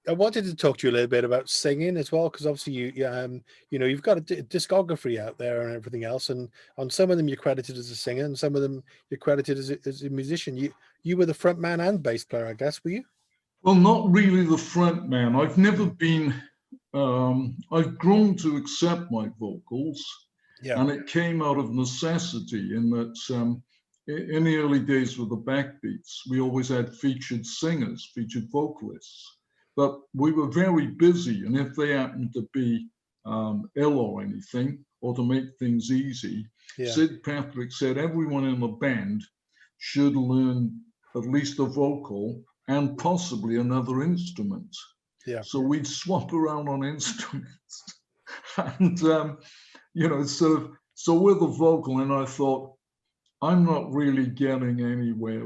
I wanted to talk to you a little bit about singing as well, because obviously you know, you've got a discography out there and everything else, and on some of them you're credited as a singer, and some of them you're credited as a musician. You were the front man and bass player, I guess, were you? Well, not really the front man. I've never been. I've grown to accept my vocals, Yeah, and it came out of necessity. In that, in the early days with the Backbeats, we always had featured singers, featured vocalists, but we were very busy. And if they happened to be ill or anything, or to make things easy, yeah, Sid Patrick said everyone in the band should learn at least a vocal and possibly another instrument. yeah, So we'd swap around on instruments. And, you know, so with the vocal, and I thought, I'm not really getting anywhere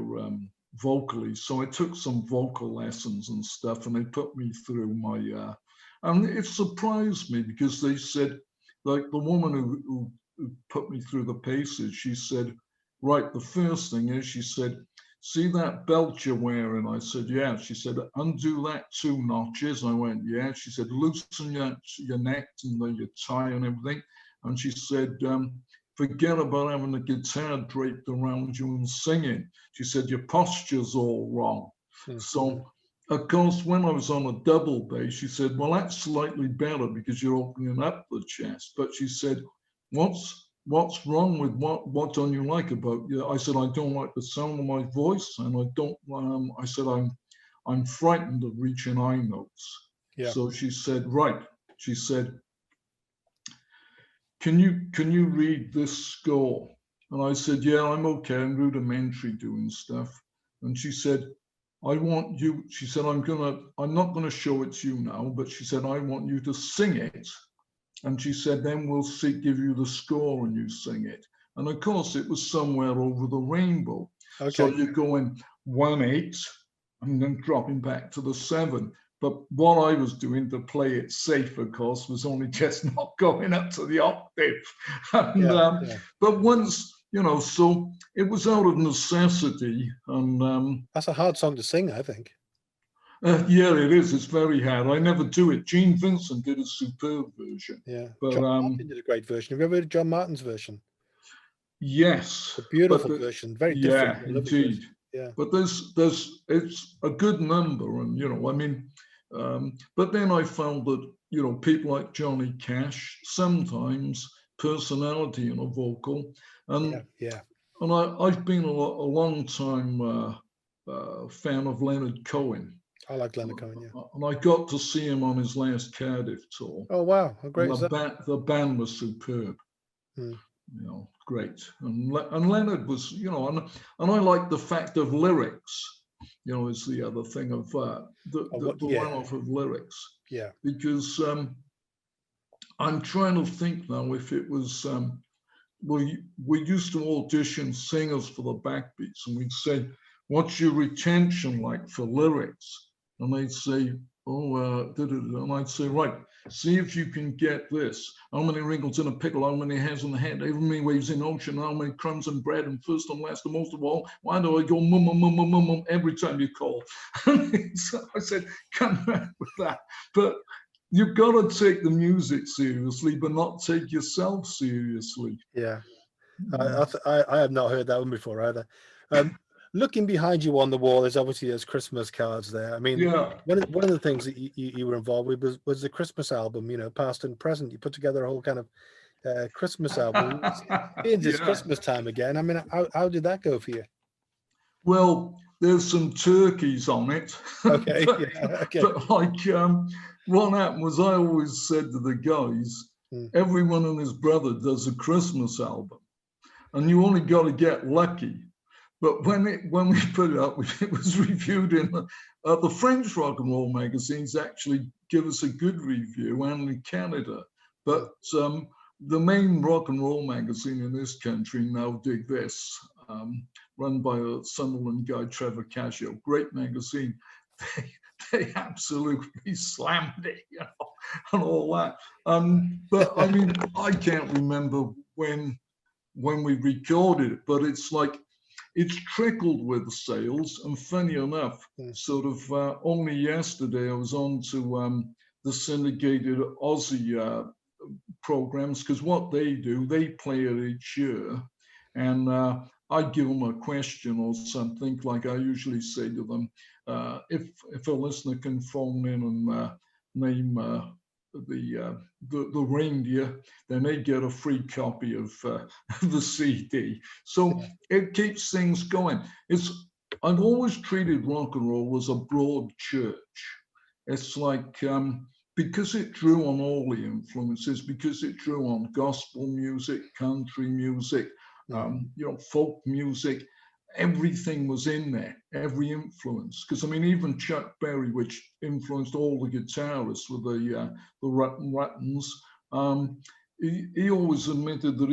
vocally. So I took some vocal lessons and stuff, and they put me through my, and it surprised me because they said, like the woman who put me through the paces, she said, right, the first thing is, she said, see that belt you're wearing? I said, yeah. She said, undo that 2 notches. I went, yeah. She said, loosen your neck and your tie and everything. And she said, forget about having a guitar draped around you and singing. She said, your posture's all wrong. mm-hmm. So, of course, when I was on a double bass, she said, well, that's slightly better because you're opening up the chest. But she said, what's wrong with what don't you like about you? I said, I don't like the sound of my voice, and I don't. I said, I'm frightened of reaching high notes. Yeah. So she said, right. She said, can you read this score? And I said, yeah, I'm okay. I'm rudimentary doing stuff. And she said, I want you. She said, I'm not gonna show it to you now, but she said, I want you to sing it. And she said, then we'll give you the score and you sing it. And of course, it was Somewhere Over the Rainbow. Okay. So you're going 1/8 and then dropping back to the 7. But what I was doing to play it safe, of course, was only just not going up to the octave. And, but once, you know, so it was out of necessity. And that's a hard song to sing, I think. Yeah, it is. It's very hard. I never do it. Gene Vincent did a superb version. Yeah, but John Martin did a great version. Have you ever heard John Martin's version? Yes, a beautiful version, very different. Yeah, indeed. Yeah, but it's a good number, and you know, I mean, but then I found that you know people like Johnny Cash sometimes personality in a vocal, and and I've been a long time fan of Leonard Cohen. I like Leonard Cohen, yeah. And I got to see him on his last Cardiff tour. Oh wow, how great is that? The band was superb. You know, great. And Leonard was, you know, and I like the fact of lyrics. You know, is the other thing of the runoff of lyrics. Yeah. Because I'm trying to think now if it was. We used to audition singers for the Backbeats, and we'd say, "What's your retention like for lyrics?" And they'd say, oh, and I'd say, right, see if you can get this. How many wrinkles in a pickle, how many hairs in the head, how many waves in the ocean, how many crumbs in bread, and first and last and most of all, why do I go mum, mum, mum, mum, mum, every time you call? So I said, come back with that. But you've got to take the music seriously, but not take yourself seriously. Yeah. I have not heard that one before either. Looking behind you on the wall, there's Christmas cards there. I mean, one of the things that you were involved with was the Christmas album, you know, past and present. You put together a whole kind of Christmas album. It's Christmas time again. I mean, how did that go for you? Well, there's some turkeys on it. Okay. But like, what happened was I always said to the guys, everyone and his brother does a Christmas album, and you only got to get lucky. But when we put it up, it was reviewed in the French rock and roll magazines. Actually, give us a good review, and in Canada. But the main rock and roll magazine in this country, Now Dig This, run by a Sunderland guy, Trevor Cascio, great magazine. They absolutely slammed it, you know, and all that. But I mean, I can't remember when we recorded it, but it's like. it's trickled with sales. And funny enough, sort of only yesterday I was on to the syndicated Aussie programs, because what they do, they play it each year, and I give them a question or something. Like I usually say to them, if a listener can phone in and name the reindeer, then they get a free copy of the CD. So it keeps things going. I've always treated rock and roll as a broad church. It's like, because it drew on all the influences, because it drew on gospel music, country music, folk music, everything was in there, every influence. Because I mean, even Chuck Berry, which influenced all the guitarists with the Ruttons, he always admitted that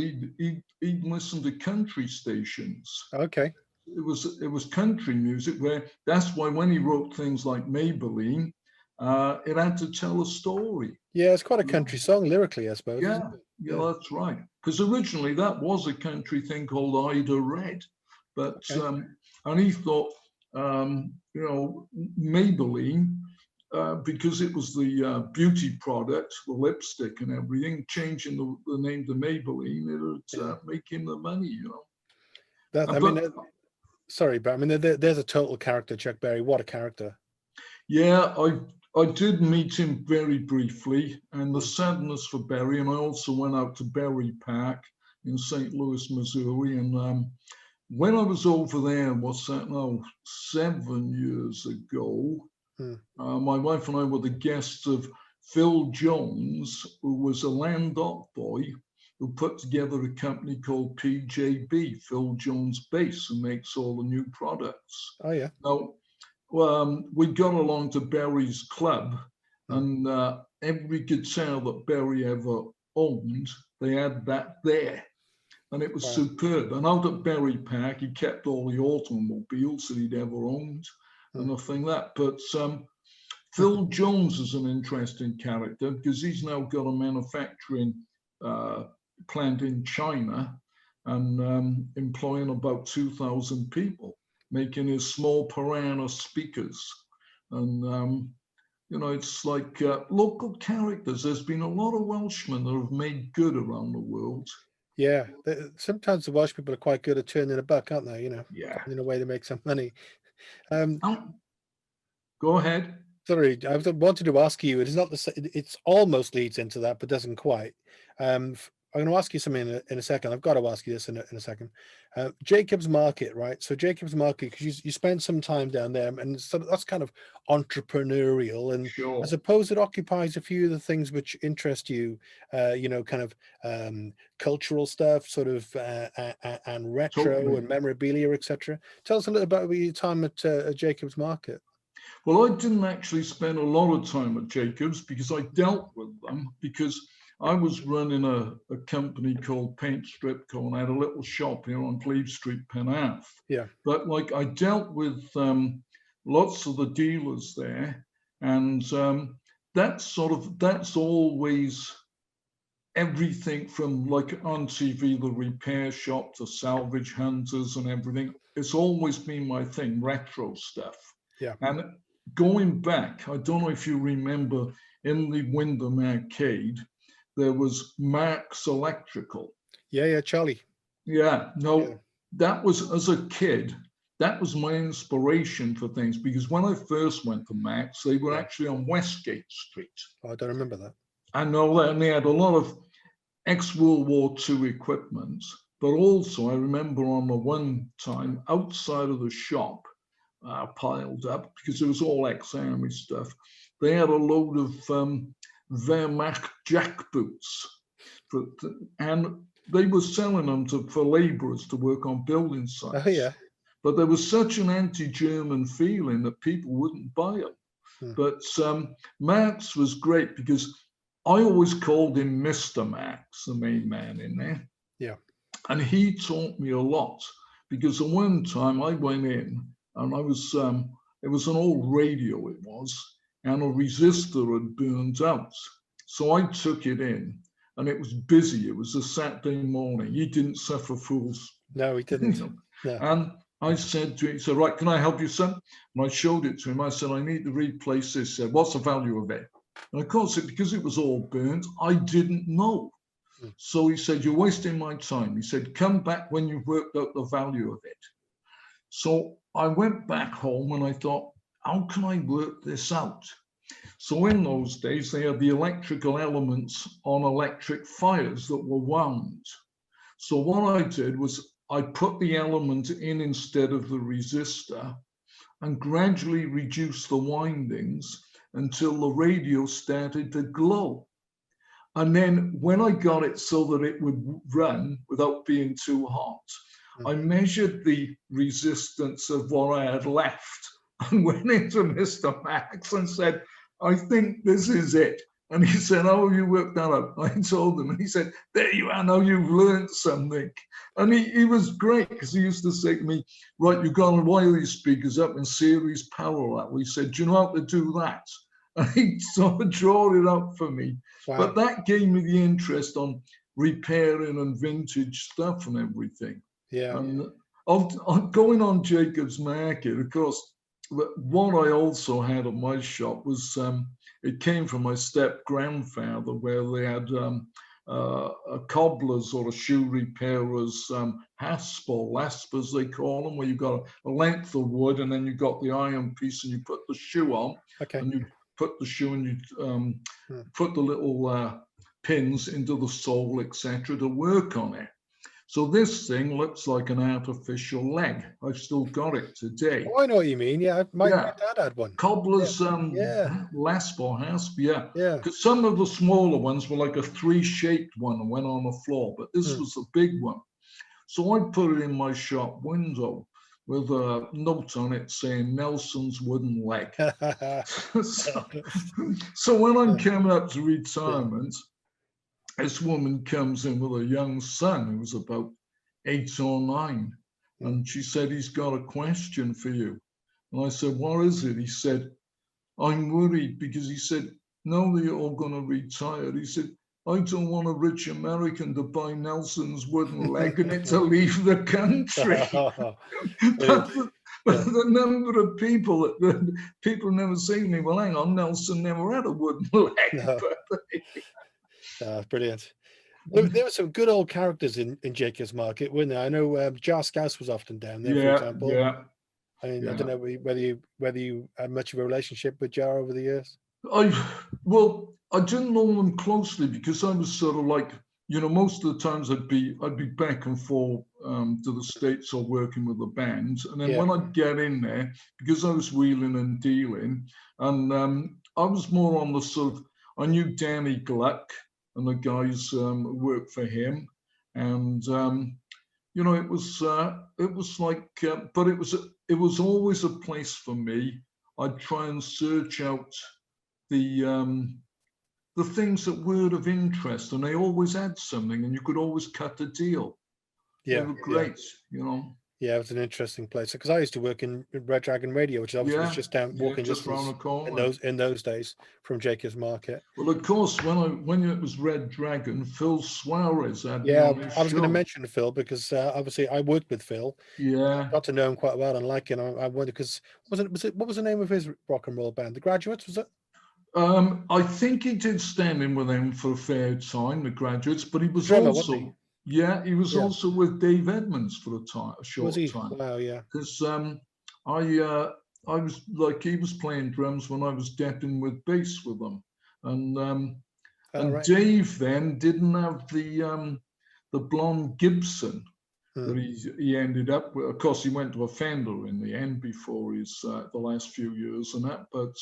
he'd listen to country stations. Okay. It was country music, where that's why when he wrote things like Maybelline, it had to tell a story. Yeah, it's quite a country song lyrically, I suppose. Yeah, that's right. Because originally that was a country thing called Ida Red, but and he thought, Maybelline, because it was the beauty product, the lipstick and everything, changing the name to Maybelline, it would make him the money, Sorry, but I mean, there's a total character, Chuck Berry. What a character! Yeah, I did meet him very briefly, and the sadness for Berry, and I also went out to Berry Park in St. Louis, Missouri, and when I was over there, what's that now, 7 years ago, my wife and I were the guests of Phil Jones, who was a Landau boy who put together a company called PJB, Phil Jones Bass, who makes all the new products. Oh, yeah. Now, we got along to Berry's club, and every guitar that Berry ever owned, they had that there. And it was superb. And out at Berry Park, he kept all the automobiles that he'd ever owned and nothing like that. But Phil Jones is an interesting character, because he's now got a manufacturing plant in China and employing about 2,000 people, making his small Piranha speakers. And, it's like local characters. There's been a lot of Welshmen that have made good around the world. Yeah, sometimes the Welsh people are quite good at turning a buck, aren't they? In a way to make some money. Go ahead. Sorry, I wanted to ask you. It's not it's almost leads into that, but doesn't quite. I'm going to ask you something in a second. I've got to ask you this in a second. Jacobs Market, right? So Jacobs Market, because you spent some time down there, and so that's kind of entrepreneurial, and I suppose it occupies a few of the things which interest you, kind of cultural stuff, sort of, and retro and memorabilia, etc. Tell us a little about your time at Jacobs Market. Well, I didn't actually spend a lot of time at Jacobs, because I dealt with them, because I was running a company called Paint Stripco, and I had a little shop here on Cleve Street, Penarth. Yeah. But like I dealt with lots of the dealers there, and that's always everything from, like on TV, the repair shop, to salvage hunters and everything. It's always been my thing, retro stuff. Yeah. And going back, I don't know if you remember, in the Wyndham Arcade, there was Marks Electrical. Yeah, Charlie. Yeah, that was, as a kid, that was my inspiration for things, because when I first went to Marks, they were actually on Westgate Street. Oh, I don't remember that. I know that, and they had a lot of ex-World War II equipment, but also I remember on the one time outside of the shop, piled up, because it was all ex-army stuff, they had a load of Wehrmacht jackboots, and they were selling them for laborers to work on building sites. Oh, yeah. But there was such an anti-German feeling that people wouldn't buy them. But Marks was great, because I always called him Mr. Marks, the main man in there. Yeah. And he taught me a lot, because at one time I went in, and I was, it was an old radio, it was, and a resistor had burned out. So I took it in, and it was busy. It was a Saturday morning. He didn't suffer fools. No, he didn't. No. And I said to him, he said, right, can I help you, son? And I showed it to him. I said, I need to replace this. He said, what's the value of it? And of course, because it was all burnt, I didn't know. So he said, you're wasting my time. He said, come back when you've worked out the value of it. So I went back home and I thought, how can I work this out? So in those days, they had the electrical elements on electric fires that were wound. So what I did was I put the element in instead of the resistor and gradually reduced the windings until the radio started to glow. And then when I got it so that it would run without being too hot, I measured the resistance of what I had left and went into Mr. Max and said, I think this is it. And he said, how have you worked that out? I told him, and he said, there you are, now you've learned something. And he was great, because he used to say to me, right, you've got to wire these speakers up in series parallel. He said, do you know how to do that? And he sort of drew it up for me. Wow. But that gave me the interest on repairing and vintage stuff and everything. Yeah. And going on Jacob's Market, of course, what I also had at my shop was, it came from my step-grandfather, where they had a cobbler's or a shoe repairer's hasp, or lasp as they call them, where you've got a length of wood and then you've got the iron piece and you put the shoe on. Okay. And you put the shoe and you put the little pins into the sole, etc., to work on it. So this thing looks like an artificial leg. I've still got it today. Oh, I know what you mean. Yeah, my dad had one. Cobbler's lasp or hasp, yeah. Because some of the smaller ones were like a 3-shaped one and went on the floor, but this was a big one. So I put it in my shop window with a note on it saying Nelson's wooden leg. so when I'm coming up to retirement, this woman comes in with a young son who was about 8 or 9. And she said, he's got a question for you. And I said, what is it? He said, I'm worried, because he said, now that you're all going to retire, he said, I don't want a rich American to buy Nelson's wooden leg and it to leave the country. but the number of people people never say to me, well, hang on, Nelson never had a wooden leg. No. Brilliant. There were some good old characters in Jacob's Market, weren't there? I know Jar Scouse was often down there, for example. Yeah. I mean, I don't know whether you had much of a relationship with Jar over the years. I didn't know them closely, because I was sort of like, most of the times I'd be back and forth to the States or working with the bands. And then when I'd get in there, because I was wheeling and dealing, and I was more on the sort of, I knew Danny Gluck and the guys who worked for him. And, it was like, but it was always a place for me. I'd try and search out the things that were of interest, and they always had something, and you could always cut a deal. Yeah, they were great, Yeah, it was an interesting place, because I used to work in Red Dragon Radio, which obviously was just down walking just distance around the corner. in those days from Jacob's Market. Well, of course, when it was Red Dragon, Phil Suarez had I was going to mention Phil, because obviously I worked with Phil. Yeah, I got to know him quite well and like him. I wonder, because what was the name of his rock and roll band? The Graduates, was it? I think he did stand in with them for a fair time, the Graduates, but he was also he was also with Dave Edmunds for a short time. Wow, yeah. Because I was like, he was playing drums when I was depping with bass with them, and Dave then didn't have the blonde Gibson that he ended up with. Of course, he went to a Fender in the end before his the last few years and that, but.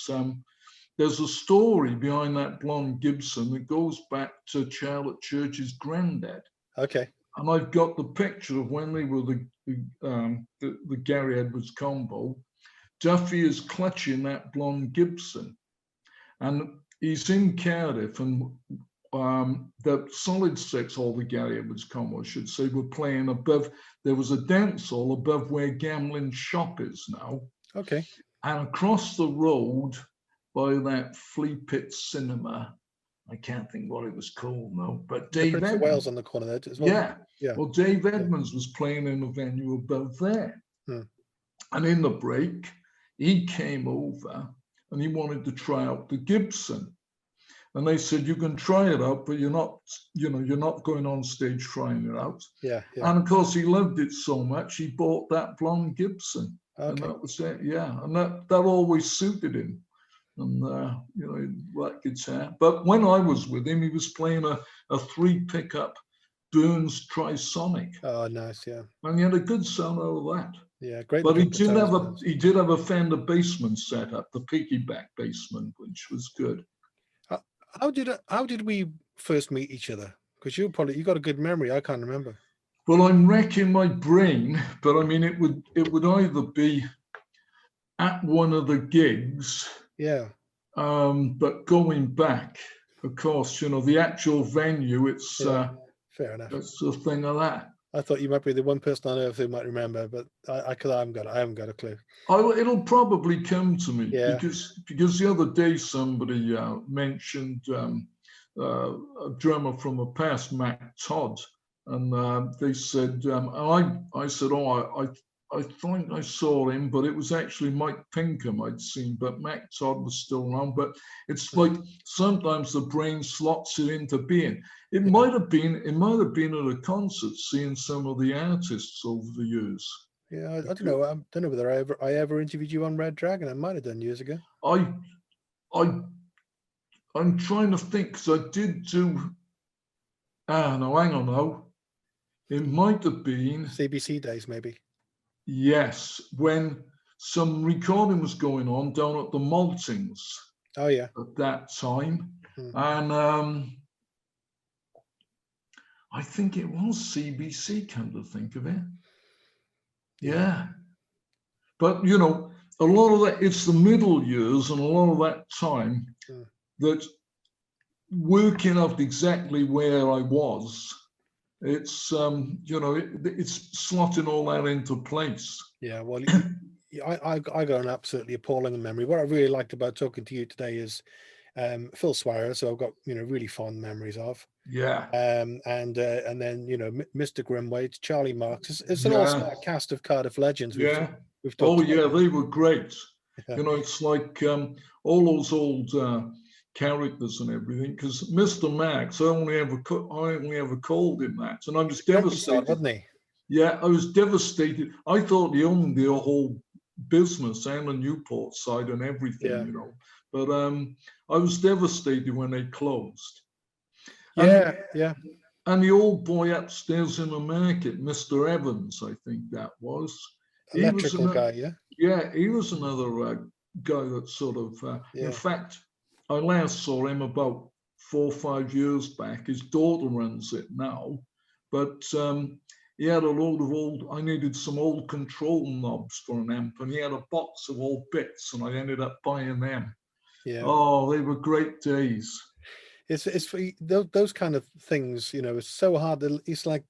There's a story behind that blonde Gibson that goes back to Charlotte Church's granddad. Okay. And I've got the picture of when they were the Gary Edwards combo. Duffy is clutching that blonde Gibson. And he's in Cardiff, and the Solid Six, or the Gary Edwards combo, I should say, were playing above. There was a dance hall above where Gamlin's shop is now. Okay. And across the road, by that Flea Pit Cinema, I can't think what it was called now, but Dave Edmunds. Wales on the corner there as well. Yeah. Well, Dave Edmunds was playing in a venue above there. And in the break, he came over and he wanted to try out the Gibson. And they said, you can try it out, but you're not going on stage trying it out. Yeah. And of course, he loved it so much, he bought that blonde Gibson. Okay. And that was it, yeah. And that always suited him. And, that guitar. But when I was with him, he was playing a 3-pickup Burns Trisonic. Oh, nice, yeah. And he had a good sound out of that. Yeah, great. But he did have a Fender Bassman set up, the piggyback Bassman, which was good. How did we first meet each other? Because you got a good memory. I can't remember. Well, I'm racking my brain, but I mean, it would either be at one of the gigs. Yeah. But going back, of course, the actual venue, it's fair enough. It's a thing of that. I thought you might be the one person on earth who might remember, but I haven't got a clue. It'll probably come to me, yeah. because the other day somebody mentioned a drummer from the past, Mac Todd, and they said, I said, I think I saw him, but it was actually Mike Pinkham I'd seen, but Mac Todd was still around. But it's like sometimes the brain slots it into being. It might have been at a concert, seeing some of the artists over the years. Yeah, I don't know. I don't know whether I ever interviewed you on Red Dragon. I might have done years ago. I'm trying to think, because I did do. No, hang on now. It might have been CBC days, maybe. Yes, when some recording was going on down at the Maltings. Oh yeah. At that time, and I think it was CBC. Come to think of it, yeah. But a lot of that, it's the middle years, and a lot of that time that working out exactly where I was. It's it's slotting all that into place. Yeah, well, I got an absolutely appalling memory. What I really liked about talking to you today is Phil Swire, so I've got really fond memories of. Yeah. And then Mr. Grimwade, Charlie Marks. It's an all-star cast of Cardiff legends. We've talked about. They were great. Yeah. It's like all those old characters and everything, because Mr. Max, I only ever called him that, and I was devastated. Wasn't he? Yeah, I was devastated. I thought he owned the whole business and the Newport side and everything, But I was devastated when they closed. Yeah. And the old boy upstairs in the market, Mr. Evans, I think that was. Electrical guy, yeah. Yeah, he was another guy that sort of. In fact, I last saw him about 4 or 5 years back. His daughter runs it now, but he had a load of I needed some old control knobs for an amp, and he had a box of old bits, and I ended up buying them. Yeah. Oh, they were great days. It's for those kind of things, it's so hard. It's like,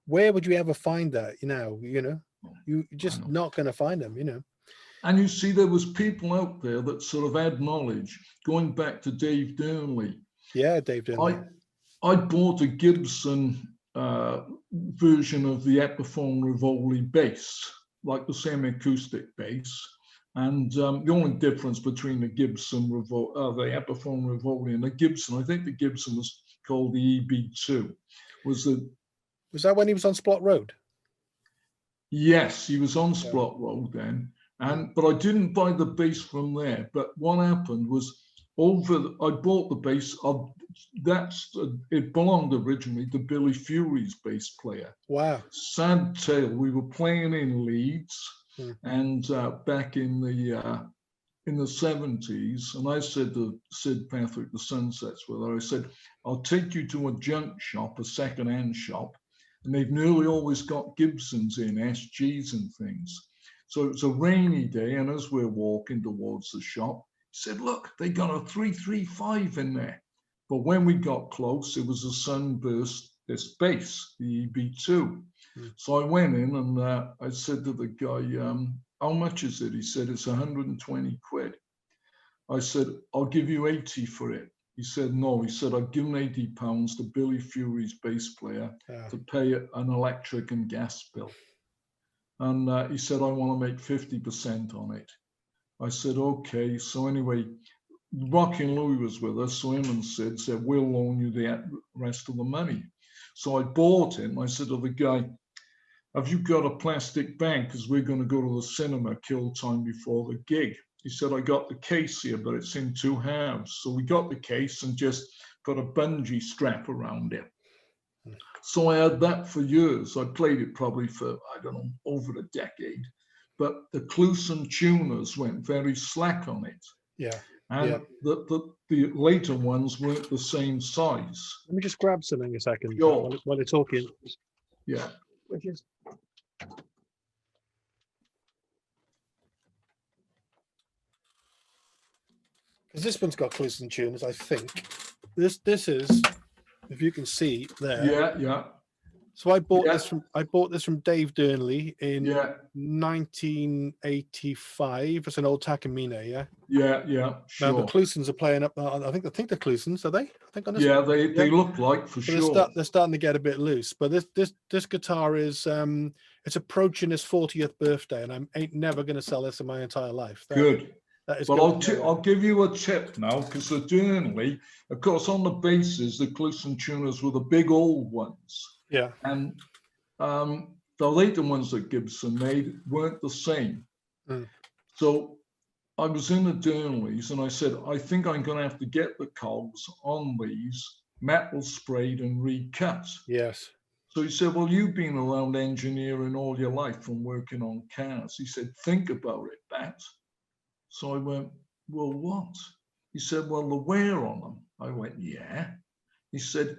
where would you ever find that? You're just not going to find them, And you see, there was people out there that sort of had knowledge, going back to Dave Durnley. Yeah, Dave Durnley. I bought a Gibson version of the Epiphone Rivoli bass, like the semi-acoustic bass. And the only difference between the Gibson the Epiphone Rivoli and the Gibson, I think the Gibson was called the EB2. Was that when he was on Splot Road? Yes, he was on Splot Road then. But I didn't buy the bass from there. But what happened was, I bought the bass. It belonged originally to Billy Fury's bass player. Wow. Sad tale. We were playing in Leeds, and back in the 70s, and I said to Sid Patrick, the Sunsets, I said, I'll take you to a junk shop, a second-hand shop, and they've nearly always got Gibsons in, SGs and things. So it was a rainy day, and as we're walking towards the shop, he said, look, they got a 335 in there. But when we got close, it was a Sunburst, this bass, the EB2. So I went in and I said to the guy, how much is it? He said, it's 120 quid. I said, I'll give you 80 for it. He said, no. He said, I've given £80 to Billy Fury's bass player to pay an electric and gas bill. And he said, I want to make 50% on it. I said, okay. So anyway, Rocking Louie was with us. So him and Sid said, we'll loan you the rest of the money. So I bought it. And I said to the guy, have you got a plastic bag? Because we're going to go to the cinema, kill time before the gig. He said, I got the case here, but it's in 2 halves. So we got the case and just put a bungee strap around it. So I had that for years. I played it probably for, I don't know, over a decade. But the Kluson tuners went very slack on it. Yeah. And the later ones weren't the same size. Let me just grab something a second Sure. while they're talking. Yeah. Because this one's got Kluson tuners, I think. This is, if you can see there. Yeah, yeah. So I bought this from Dave Durnley in 1985. It's an old Takamine, yeah. Yeah. Sure. Now the Klusons are playing up. I think the Klusons, are they? I think on this. Yeah, they look like for sure. They're starting to get a bit loose. But this guitar is it's approaching its 40th birthday, and I ain't never going to sell this in my entire life. Good. But I'll give you a tip now, because the Durnley, of course, on the basses, the Kluson tuners were the big old ones. Yeah. And the later ones that Gibson made weren't the same. So I was in the Durnleys and I said, I think I'm going to have to get the cogs on these metal sprayed and recut. Yes. So he said, well, you've been around engineering all your life and working on cars. He said, think about it, Bat. So I went, well, what? He said, well, the wear on them. I went, yeah. He said,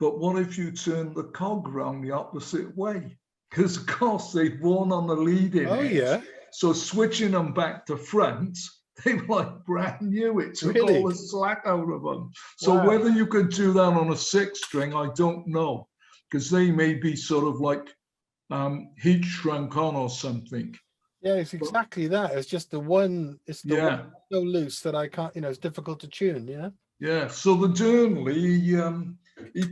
but what if you turn the cog round the opposite way? Because, of course, they'd worn on the leading edge. Yeah. So switching them back to front, they were like brand new. It took all the slack out of them. So whether you could do that on a 6-string, I don't know. Because they may be sort of like heat shrunk on or something. Yeah, it's exactly that. It's just the one. It's the one so loose that I can't. It's difficult to tune. Yeah. Yeah. So the Durnley, he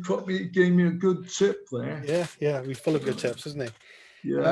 gave me a good tip there. Yeah. He's full of good tips, isn't he? Yeah.